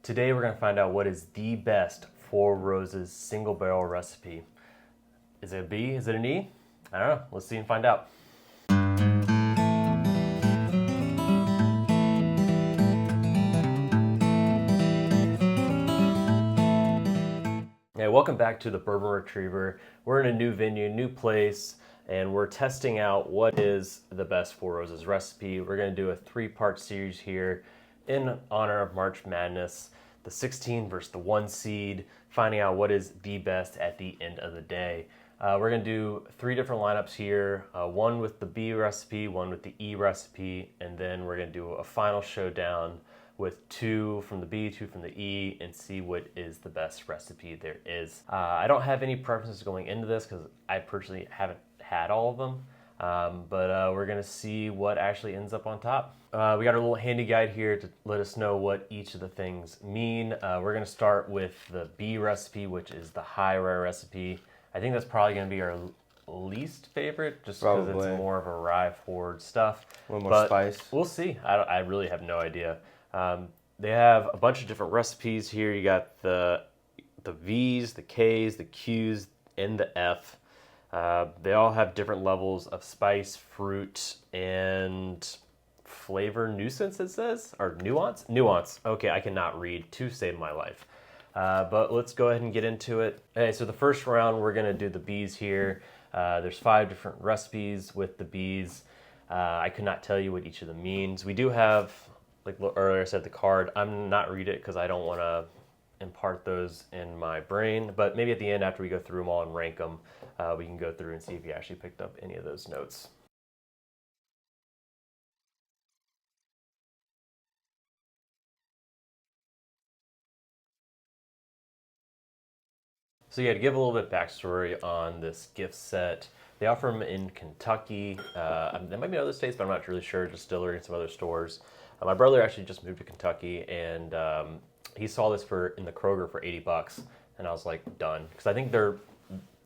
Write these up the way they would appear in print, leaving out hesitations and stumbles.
Today we're going to find out what is the best Four Roses single barrel recipe. Is it a B? Is it an E? I don't know. Let's see and find out. Hey, welcome back to the Bourbon Retriever. We're in a new venue, new place, and we're testing out what is the best Four Roses recipe. We're going to do a 3-part series here in honor of March Madness, the 16 versus the 1 seed, finding out what is the best at the end of the day. We're going to do 3 different lineups here, one with the B recipe, one with the E recipe, and then we're going to do a final showdown with 2 from the B, 2 from the E, and see what is the best recipe there is. I don't have any preferences going into this because I personally haven't had all of them, but we're gonna see what actually ends up on top. We got a little handy guide here to let us know what each of the things mean. We're gonna start with the B recipe, which is the high rye recipe. I think that's probably gonna be our least favorite, just because it's more of a rye forward stuff. A little more spice. We'll see. I really have no idea. They have a bunch of different recipes here. You got the V's, the K's, the Q's, and the F. They all have different levels of spice, fruit, and flavor nuisance, it says? Or nuance? Nuance. Okay, I cannot read to save my life. But let's go ahead and get into it. Okay, so the first round, we're going to do the B's here. There's 5 different recipes with the B's. I could not tell you what each of them means. We do have, like earlier I said, the card. I'm not read it because I don't want to impart those in my brain, but maybe at the end after we go through them all and rank them, we can go through and see if you actually picked up any of those notes. So yeah, to give a little bit of backstory on this gift set, they offer them in Kentucky. There might be other states, but I'm not really sure. Distillery and some other stores. My brother actually just moved to Kentucky, and he saw this in the Kroger for $80, and I was like, done, because I think they're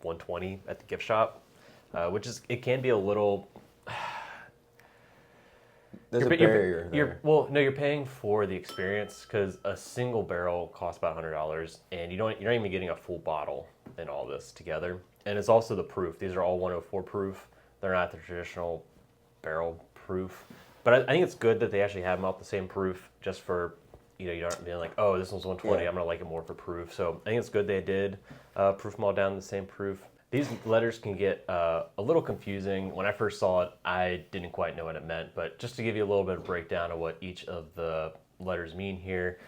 $120 at the gift shop, which is, it can be a little. There's a barrier there. You're paying for the experience because a single barrel costs about $100, and you're not even getting a full bottle in all this together. And it's also the proof. These are all 104 proof. They're not the traditional barrel proof. But I think it's good that they actually have them out the same proof, just for, you aren't being like, oh, this one's 120, I'm gonna like it more for proof. So I think it's good they did proof them all down to the same proof. These letters can get a little confusing. When I first saw it, I didn't quite know what it meant, but just to give you a little bit of breakdown of what each of the letters mean here,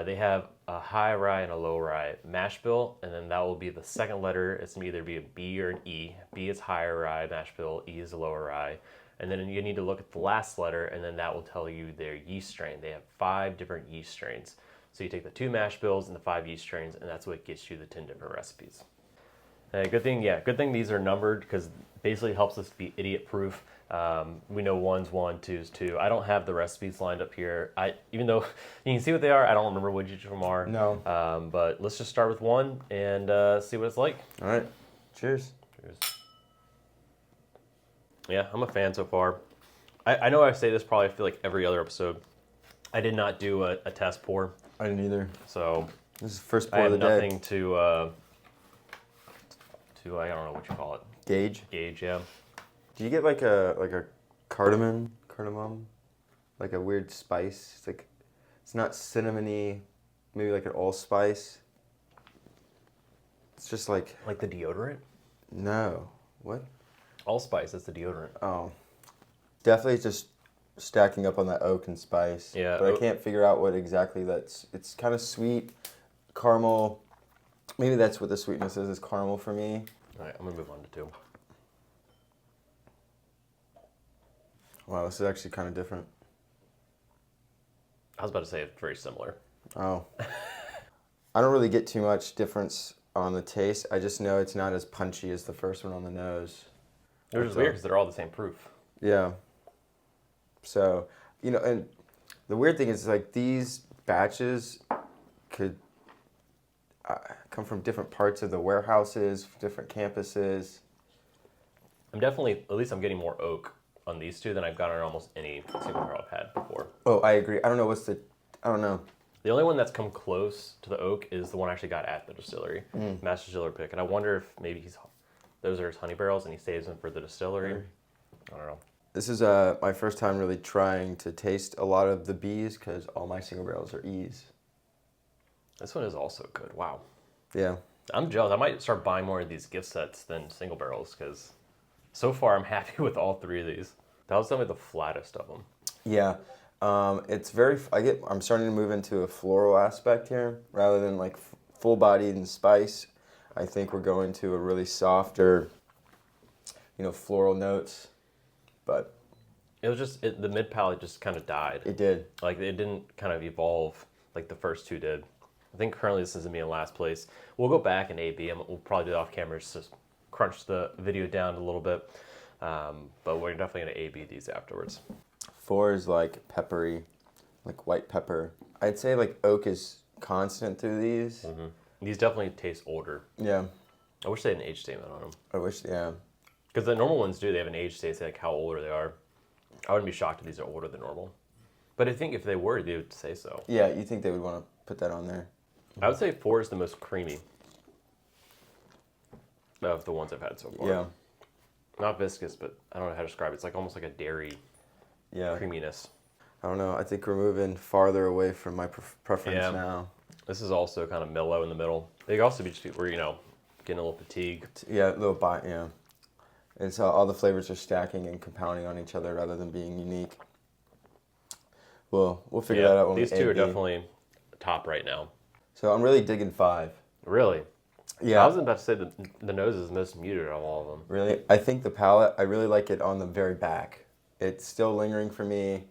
they have a high rye and a low rye mash bill, and then that will be the second letter. It's gonna either be a B or an E. B is higher rye mash bill, E is a lower rye. And then you need to look at the last letter, and then that will tell you their yeast strain. They have 5 different yeast strains. So you take the 2 mash bills and the 5 yeast strains, and that's what gets you the 10 different recipes. Good thing these are numbered, because basically it helps us be idiot proof. We know 1's 1, 2's 2. I don't have the recipes lined up here. Even though you can see what they are, I don't remember what each of them are. No. But let's just start with 1 and see what it's like. All right. Cheers. Cheers. Yeah, I'm a fan so far. I know I say this probably, I feel like every other episode. I did not do a test pour. I didn't either. So this is the first pour I of the have day. nothing to I don't know what you call it. Gauge. Yeah. Do you get like a cardamom, like a weird spice? It's not cinnamony, maybe like an allspice. It's just like the deodorant? No. What? Allspice, that's the deodorant. Oh. Definitely just stacking up on that oak and spice. Yeah. But I can't figure out what exactly that's. It's kind of sweet, caramel. Maybe that's what the sweetness is caramel for me. All right, I'm gonna move on to 2. Wow, this is actually kind of different. I was about to say it's very similar. Oh. I don't really get too much difference on the taste. I just know it's not as punchy as the first one on the nose. Which is weird because they're all the same proof. Yeah. So, and the weird thing is, like, these batches could come from different parts of the warehouses, different campuses. I'm getting more oak on these 2 than I've gotten on almost any single barrel I've had before. Oh, I agree. I don't know. The only one that's come close to the oak is the one I actually got at the distillery, Master Distiller pick. And I wonder if maybe those are his honey barrels and he saves them for the distillery. I don't know. This is my first time really trying to taste a lot of the Bs because all my single barrels are Es. This one is also good. Wow. Yeah. I'm jealous. I might start buying more of these gift sets than single barrels because so far I'm happy with all three of these. That was definitely the flattest of them. Yeah. It's very. I'm starting to move into a floral aspect here rather than like full bodied and spice. I think we're going to a really softer, floral notes. But it was just the mid palate just kind of died. It did. Like it didn't kind of evolve like the first two did. I think currently this is me in last place. We'll go back and A/B. We'll probably do it off camera just to crunch the video down a little bit. But we're definitely going to A/B these afterwards. 4 is like peppery, like white pepper. I'd say like oak is constant through these. Mm-hmm. These definitely taste older. Yeah. I wish they had an age statement on them. Yeah. Because the normal ones do. They have an age statement, say like how older they are. I wouldn't be shocked if these are older than normal. But I think if they were, they would say so. Yeah, you think they would want to put that on there. I would say 4 is the most creamy of the ones I've had so far. Yeah. Not viscous, but I don't know how to describe it. It's like almost like a dairy creaminess. I don't know. I think we're moving farther away from my preference now. This is also kind of mellow in the middle. They could also be just people, getting a little fatigue. Yeah, a little bite, yeah. And so all the flavors are stacking and compounding on each other rather than being unique. We'll figure that out when these we two are A/B. definitely top right now. So I'm really digging 5. Really? Yeah. I was about to say the nose is most muted of all of them. Really? I think the palate, I really like it on the very back. It's still lingering for me.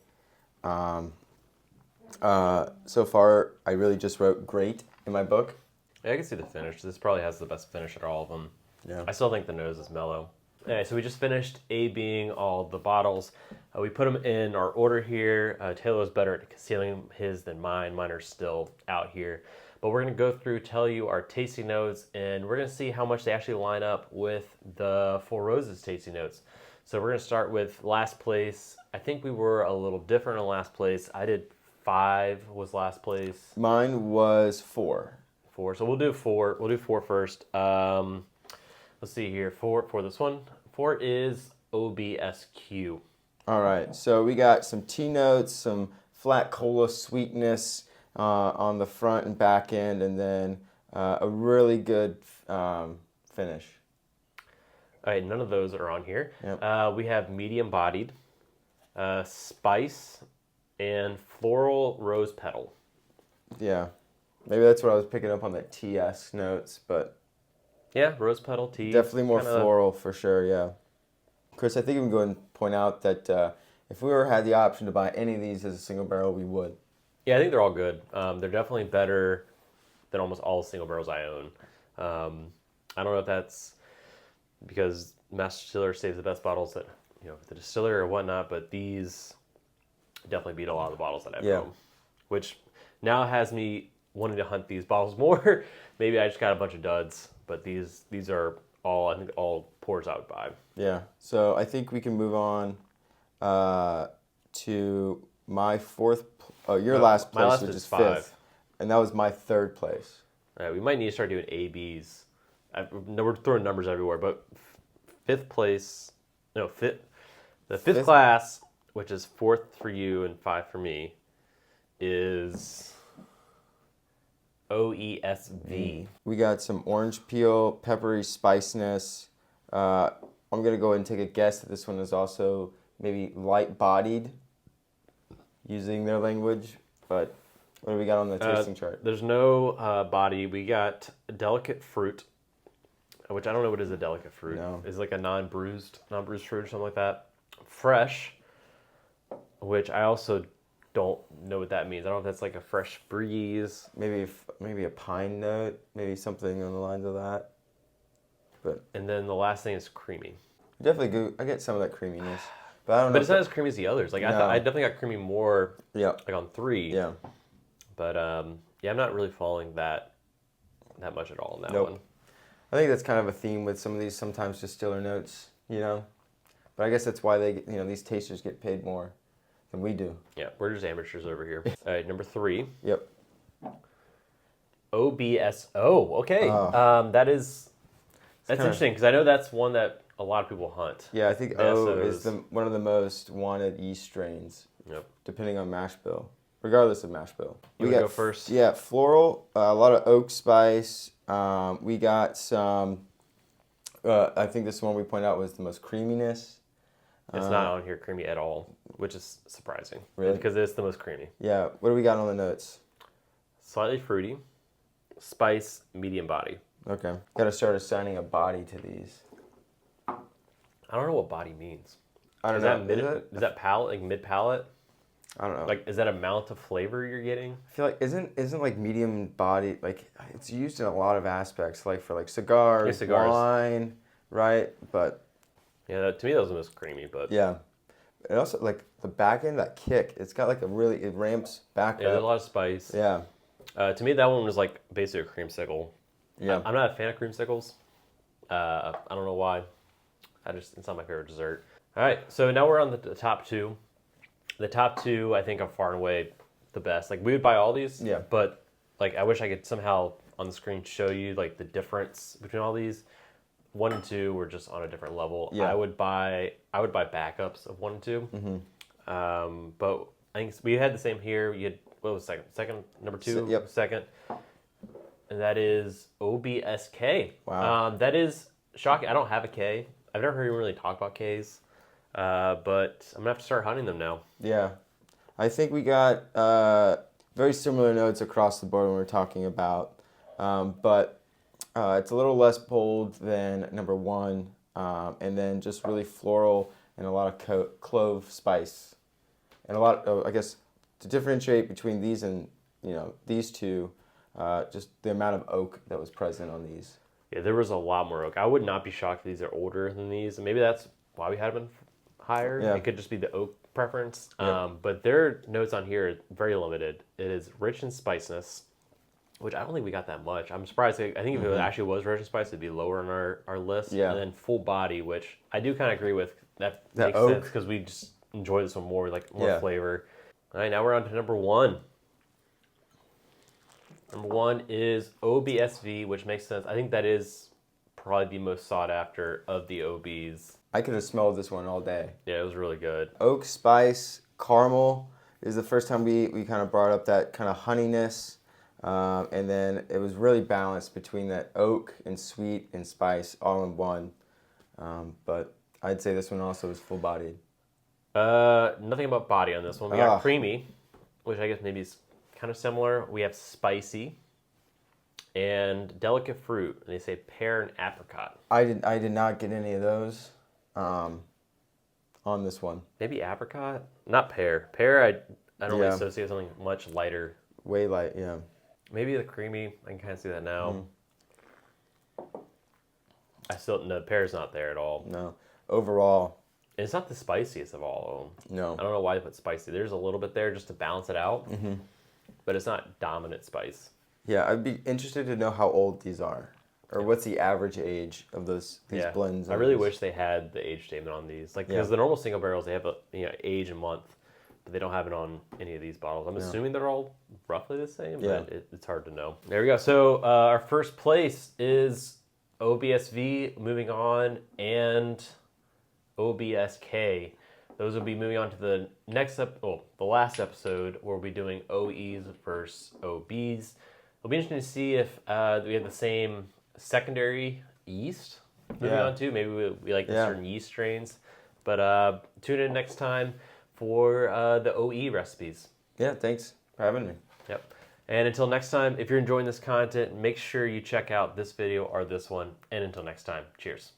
So far, I really just wrote great in my book. Yeah, I can see the finish. This probably has the best finish at all of them. Yeah. I still think the nose is mellow. Anyway, so we just finished A/Bing all the bottles. We put them in our order here. Taylor's better at concealing his than mine. Mine are still out here. But we're going to go through, tell you our tasting notes, and we're going to see how much they actually line up with the Four Roses tasting notes. So we're going to start with last place. I think we were a little different in last place. I did 5 was last place. Mine was 4. 4. So we'll do 4. We'll do 4 first. Let's see here. 4 for this one. 4 is OBSQ. All right. So we got some tea notes, some flat cola sweetness on the front and back end, and then a really good finish. All right, none of those are on here. Yep. We have medium bodied, spice, and floral rose petal. Yeah. Maybe that's what I was picking up on the TS notes, but yeah, rose petal tea. Definitely more kinda floral for sure, yeah. Chris, I think we can go and point out that if we ever had the option to buy any of these as a single barrel, we would. Yeah, I think they're all good. They're definitely better than almost all the single barrels I own. I don't know if that's because Master Distiller saves the best bottles that the distiller or whatnot, but these definitely beat a lot of the bottles that I have home, which now has me wanting to hunt these bottles more. Maybe I just got a bunch of duds, but these are all, I think, all pours I would buy. Yeah. So I think we can move on to my your last place, last which is is 5. 5th, and that was my 3rd place. All right, we might need to start doing A/Bs. We're throwing numbers everywhere, but 5th place, the 5th class, which is 4th for you and 5 for me, is OESV. We got some orange peel, peppery spiciness. I'm going to go ahead and take a guess that this one is also maybe light-bodied, using their language. But what do we got on the tasting chart? There's no body. We got delicate fruit, which I don't know what is a delicate fruit. No. It's like a non-bruised fruit or something like that. Fresh, which I also don't know what that means. I don't know if that's like a fresh breeze. Maybe a pine note, maybe something on the lines of that. And then the last thing is creamy. Definitely good. I get some of that creaminess, but I don't know. But it's not as creamy as the others. Like No. I definitely got creamy more. Yeah. Like on 3. Yeah. But I'm not really following that much at all in that one. I think that's kind of a theme with some of these sometimes distiller notes, But I guess that's why they, these tasters get paid more than we do. Yeah, we're just amateurs over here. All right, number 3. Yep. OBSO. Okay. That's kinda- interesting because I know that's one that a lot of people hunt. Yeah, I think The O is SOs. one of the most wanted yeast strains, Yep. depending on mash bill, regardless of mash bill. You wanna go first? Yeah, floral, a lot of oak spice. We got some. I think this one we pointed out was the most creaminess. It's not on here creamy at all, which is surprising. Really? Because it's the most creamy. Yeah, what do we got on the notes? Slightly fruity, spice, medium body. Okay, got to start assigning a body to these. I don't know what body means. I don't Is know. that mid? Is that palate, like mid palate? I don't know. Like, is that amount of flavor you're getting? I feel like isn't like medium body like it's used in a lot of aspects, like for like cigars, wine, right? But Yeah, to me that was the most creamy, but yeah, and also like the back end, that kick, it's got like it ramps back yeah, there's a up. lot of spice. Yeah, To me, that one was like basically a creamsicle. yeah. I'm not a fan of creamsicles. I don't know why. It's not my favorite dessert. All right, so now we're on the top two. The top two, I think, are far and away the best. Like, we would buy all these. Yeah. But like, I wish I could somehow on the screen show you like the difference between all these. 1 and 2 were just on a different level. Yeah. I would buy backups of 1 and 2. Mm-hmm. But I think we had the same here. You had what was second number 2, Yep. second, and that is OBSK. Wow. That is shocking. I don't have a K. I've never heard you really talk about Ks, but I'm gonna have to start hunting them now. Yeah, I think we got very similar notes across the board when we're talking about, but it's a little less bold than number 1, and then just really floral and a lot of clove spice, and a lot of, I guess, to differentiate between these and these two, just the amount of oak that was present on these. Yeah, there was a lot more oak. I would not be shocked if these are older than these, and maybe that's why we had them higher. Yeah. It could just be the oak preference. Yeah. But their notes on here are very limited. It is rich in spiciness, which I don't think we got that much. I'm surprised. I think if it actually was rich in spice, it'd be lower on our list. Yeah. And then full body, which I do kind of agree with. That makes oak. sense because we just enjoy this one more, like more Yeah. flavor. All right, now we're on to number 1. Number 1 is OBSV, which makes sense. I think that is probably the most sought after of the OBs. I could have smelled this one all day. Yeah, it was really good. Oak, spice, caramel is the first time we kind of brought up that kind of honeyness. And then it was really balanced between that oak and sweet and spice all in one. But I'd say this one also is full-bodied. Nothing about body on this one. We got Ah. creamy, which I guess maybe is kind of similar. We have spicy and delicate fruit. And they say pear and apricot. I did not get any of those on this one. Maybe apricot? Not pear. Pear, I don't really Yeah. associate something much lighter. Way light, yeah. Maybe the creamy. I can kind of see that now. Mm. No, pear's not there at all. No. Overall, And it's not the spiciest of all of them. no. I don't know why they put spicy. There's a little bit there just to balance it out, but it's not dominant spice. Yeah, I'd be interested to know how old these are, or what's the average age of these blends. I really wish they had the age statement on these, like because the normal single barrels they have a age and month, but they don't have it on any of these bottles. I'm assuming they're all roughly the same, but it's hard to know. There we go. So our first place is OBSV. Moving on, and OBSK. Those will be moving on to the the last episode where we'll be doing OEs versus OBs. It'll be interesting to see if we have the same secondary yeast moving on to. Maybe we like certain yeast strains. But tune in next time for the OE recipes. Yeah, thanks for having me. Yep. And until next time, if you're enjoying this content, make sure you check out this video or this one. And until next time, cheers.